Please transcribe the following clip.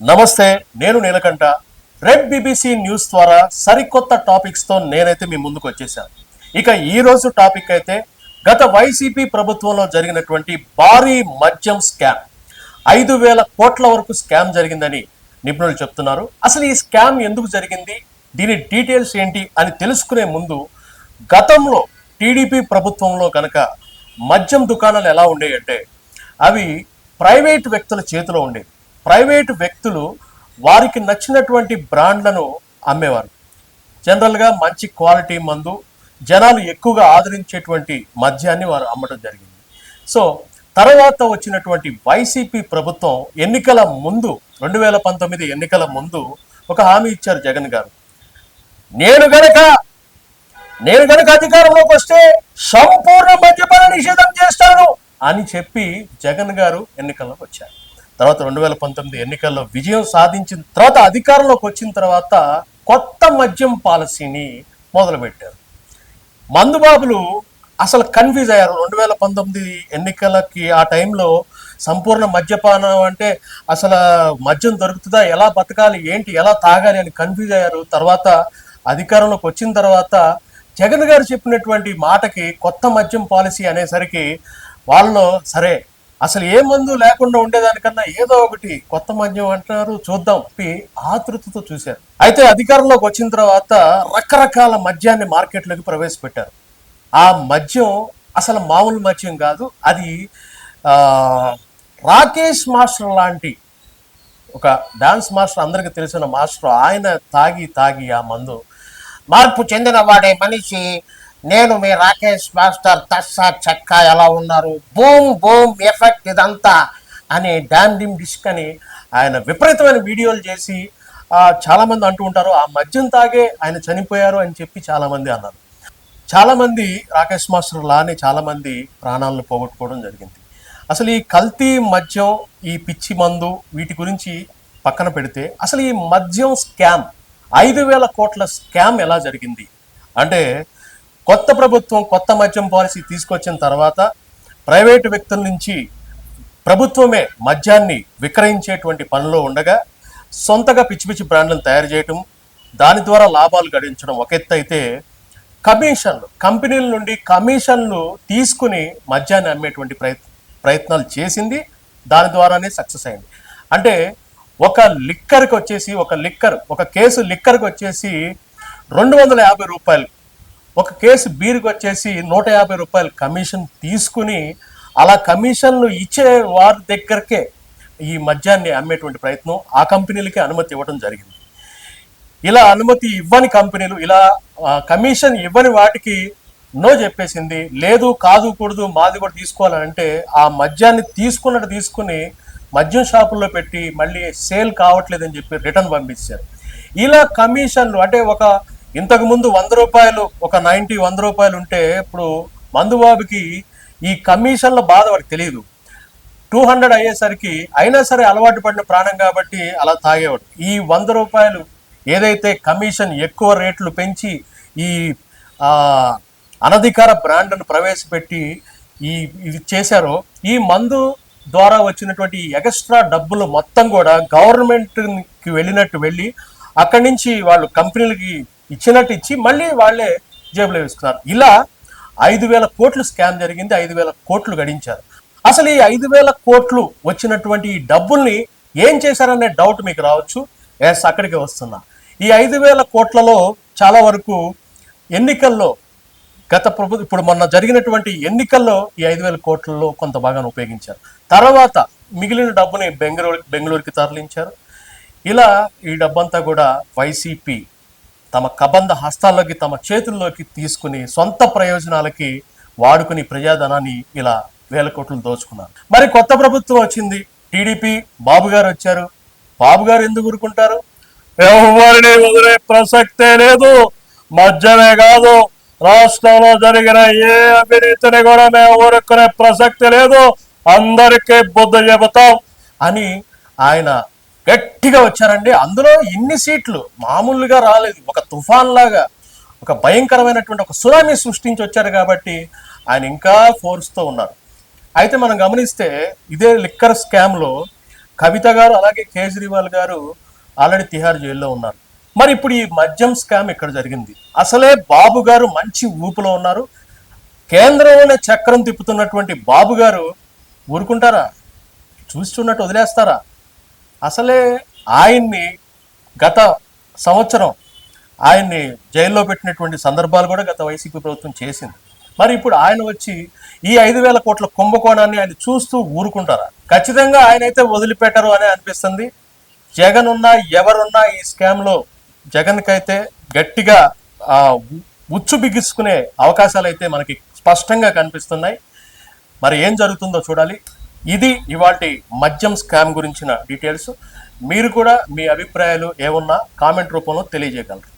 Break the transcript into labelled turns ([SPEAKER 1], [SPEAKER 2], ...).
[SPEAKER 1] నమస్తే, నేను Neelakantha. Red BBC news ద్వారా సరికొత్త టాపిక్స్తో నేనైతే మీ ముందుకు వచ్చేసాను. ఇక ఈ రోజు టాపిక్ అయితే గత వైసీపీ ప్రభుత్వంలో జరిగినటువంటి భారీ మద్యం స్కామ్. 5,000 కోట్ల వరకు స్కామ్ జరిగిందని నిపుణులు చెప్తున్నారు. అసలు ఈ స్కామ్ ఎందుకు జరిగింది, దీని డీటెయిల్స్ ఏంటి అని తెలుసుకునే ముందు, గతంలో టీడీపీ ప్రభుత్వంలో కనుక మద్యం దుకాణాలు ఎలా ఉండేవి అంటే అవి ప్రైవేట్ వ్యక్తుల చేతిలో ఉండేవి. ప్రైవేటు వ్యక్తులు వారికి నచ్చినటువంటి బ్రాండ్లను అమ్మేవారు. జనరల్గా మంచి క్వాలిటీ మందు, జనాలు ఎక్కువగా ఆదరించేటువంటి మద్యాన్ని వారు అమ్మడం జరిగింది. సో తర్వాత వచ్చినటువంటి వైసీపీ ప్రభుత్వం ఎన్నికల ముందు 2019 ఎన్నికల ముందు ఒక హామీ ఇచ్చారు జగన్ గారు. నేను గనక అధికారంలోకి వస్తే సంపూర్ణ మద్యపాన నిషేధం చేస్తాను అని చెప్పి జగన్ గారు ఎన్నికల్లోకి వచ్చారు. తర్వాత 2019 ఎన్నికల్లో విజయం సాధించిన తర్వాత అధికారంలోకి వచ్చిన తర్వాత కొత్త మద్యం పాలసీని మొదలుపెట్టారు. మందుబాబులు అసలు కన్ఫ్యూజ్ అయ్యారు. 2019 ఎన్నికలకి ఆ టైంలో సంపూర్ణ మద్యపానం అంటే అసలు మద్యం దొరుకుతుందా, ఎలా బతకాలి, ఏంటి, ఎలా తాగాలి అని కన్ఫ్యూజ్ అయ్యారు. తర్వాత అధికారంలోకి వచ్చిన తర్వాత జగన్ గారు చెప్పినటువంటి మాటకి కొత్త మద్యం పాలసీ అనేసరికి వాళ్ళు సరే అసలు ఏ మందు లేకుండా ఉండేదానికన్నా ఏదో ఒకటి కొత్త మద్యం అంటున్నారు, చూద్దాం ఆతృతతో చూశారు. అయితే అధికారంలోకి వచ్చిన తర్వాత రకరకాల మద్యాన్ని మార్కెట్లోకి ప్రవేశపెట్టారు. ఆ మద్యం అసలు మామూలు మద్యం కాదు, అది రాకేష్ మాస్టర్ లాంటి ఒక డాన్స్ మాస్టర్, అందరికి తెలిసిన మాస్టర్, ఆయన తాగి ఆ మందు మార్పు చెందిన వాడే మనిషి, నేను మీ రాకేష్ మాస్టర్, తస్సా చెక్క ఎలా ఉన్నారు, బూమ్ బూమ్ ఎఫెక్ట్ ఇదంతా అని డామ్ డిమ్ డిస్క్ అని ఆయన విపరీతమైన వీడియోలు చేసి చాలామంది అంటూ ఉంటారు ఆ మద్యం తాగే ఆయన చనిపోయారు అని చెప్పి చాలామంది అన్నారు. చాలామంది రాకేష్ మాస్టర్ లానే చాలామంది ప్రాణాలను పోగొట్టుకోవడం జరిగింది. అసలు ఈ కల్తీ మద్యం, ఈ పిచ్చి మందు, వీటి గురించి పక్కన పెడితే అసలు ఈ మద్యం స్కామ్, 5,000 కోట్ల స్కామ్ ఎలా జరిగింది అంటే, కొత్త ప్రభుత్వం కొత్త మద్యం పాలసీ తీసుకొచ్చిన తర్వాత ప్రైవేటు వ్యక్తుల నుంచి ప్రభుత్వమే మద్యాన్ని విక్రయించేటువంటి పనిలో ఉండగా సొంతగా పిచ్చి పిచ్చి బ్రాండ్లను తయారు చేయటం, దాని ద్వారా లాభాలు గడించడం ఒక ఎత్తు అయితే, కమిషన్లు, కంపెనీల నుండి కమిషన్లు తీసుకుని మద్యాన్ని అమ్మేటువంటి ప్రయత్నాలు చేసింది. దాని ద్వారానే సక్సెస్ అయింది. అంటే ఒక కేసు లిక్కర్కి వచ్చేసి 250 రూపాయలు, ఒక కేసు బీరుకి వచ్చేసి 150 రూపాయలు కమిషన్ తీసుకుని, అలా కమిషన్లు ఇచ్చే వారి దగ్గరకే ఈ మద్యాన్ని అమ్మేటువంటి ప్రయత్నం ఆ కంపెనీలకి అనుమతి ఇవ్వడం జరిగింది. ఇలా అనుమతి ఇవ్వని కంపెనీలు, ఇలా కమిషన్ ఇవ్వని వాటికి నో చెప్పేసింది. లేదు, కాదు, కూడదు, మాది కూడా తీసుకోవాలంటే ఆ మద్యాన్ని తీసుకుని మద్యం షాపుల్లో పెట్టి మళ్ళీ సేల్ కావట్లేదని చెప్పి రిటర్న్ పంపించారు. ఇలా కమిషన్లు అంటే ఇంతకుముందు 100 రూపాయలు, ఒక 100 రూపాయలు ఉంటే ఇప్పుడు మందుబాబుకి ఈ కమిషన్ల బాధ వాడికి తెలియదు. 200 అయ్యేసరికి అయినా సరే అలవాటు పడిన ప్రాణం కాబట్టి అలా తాగేవాడు. ఈ 100 రూపాయలు ఏదైతే కమిషన్ ఎక్కువ రేట్లు పెంచి ఈ అనధికార బ్రాండ్ను ప్రవేశపెట్టి ఇది చేశారో, ఈ మందు ద్వారా వచ్చినటువంటి ఎక్స్ట్రా డబ్బులు మొత్తం కూడా గవర్నమెంట్కి వెళ్ళి అక్కడి నుంచి వాళ్ళు కంపెనీలకి ఇచ్చినట్టు ఇచ్చి మళ్ళీ వాళ్ళే జేబులో వేసుకున్నారు. ఇలా 5,000 కోట్లు స్కామ్ జరిగింది, 5,000 కోట్లు గడించారు. అసలు ఈ 5,000 కోట్లు వచ్చినటువంటి ఈ డబ్బుల్ని ఏం చేశారనే డౌట్ మీకు రావచ్చు. అక్కడికి వస్తున్నా. ఈ 5,000 కోట్లలో చాలా వరకు ఎన్నికల్లో, ఇప్పుడు మొన్న జరిగినటువంటి ఎన్నికల్లో ఈ 5,000 కోట్లలో కొంత భాగాన్ని ఉపయోగించారు. తర్వాత మిగిలిన డబ్బుని బెంగళూరుకి తరలించారు. ఇలా ఈ డబ్బంతా కూడా వైసీపీ తమ కబంధ హస్తాల్లోకి, తమ చేతుల్లోకి తీసుకుని సొంత ప్రయోజనాలకి వాడుకుని ప్రజాధనాన్ని ఇలా 1,000 కోట్లు దోచుకున్నారు. మరి కొత్త ప్రభుత్వం వచ్చింది, టీడీపీ, బాబు గారు వచ్చారు. బాబు గారు ఎందుకు ఊరుకుంటారు? ఎవరిని వదిలే ప్రసక్తే లేదు. మద్యమే కాదు, రాష్ట్రంలో జరిగిన ఏ అవినీతిని కూడా మేము ఊరుకునే ప్రసక్తి లేదు, అందరికీ బుద్ధి చెబుతాం అని ఆయన గట్టిగా వచ్చారండి. అందులో ఇన్ని సీట్లు మామూలుగా రాలేదు. ఒక తుఫాన్ లాగా, ఒక భయంకరమైనటువంటి ఒక సునామీ సృష్టించి వచ్చారు కాబట్టి ఆయన ఇంకా ఫోర్స్తో ఉన్నారు. అయితే మనం గమనిస్తే ఇదే లిక్కర్ స్కామ్లో కవిత గారు అలాగే కేజ్రీవాల్ గారు ఆల్రెడీ తిహార్ జైల్లో ఉన్నారు. మరి ఇప్పుడు ఈ మద్యం స్కామ్ ఇక్కడ జరిగింది. అసలే బాబు గారు మంచి ఊపులో ఉన్నారు. కేంద్రంలోనే చక్రం తిప్పుతున్నటువంటి బాబు గారు ఊరుకుంటారా? చూస్తున్నట్టు వదిలేస్తారా? అసలే ఆయన్ని గత సంవత్సరం ఆయన్ని జైల్లో పెట్టినటువంటి సందర్భాలు కూడా గత వైసీపీ ప్రభుత్వం చేసింది. మరి ఇప్పుడు ఆయన వచ్చి ఈ 5,000 కోట్ల కుంభకోణాన్ని ఆయన చూస్తూ ఊరుకుంటారా? ఖచ్చితంగా ఆయన అయితే వదిలిపెట్టరు అనే అనిపిస్తుంది. జగన్ ఉన్నా ఎవరున్నా ఈ స్కామ్లో జగన్కైతే గట్టిగా ఉచ్చు బిగించుకునే అవకాశాలు అయితే మనకి స్పష్టంగా కనిపిస్తున్నాయి. మరి ఏం జరుగుతుందో చూడాలి. ఇది ఇవాల్టి మద్యం స్కామ్ గురించిన డీటెయిల్స్. మీరు కూడా మీ అభిప్రాయాలు ఏమున్నా కామెంట్ రూపంలో తెలియజేయగలరు.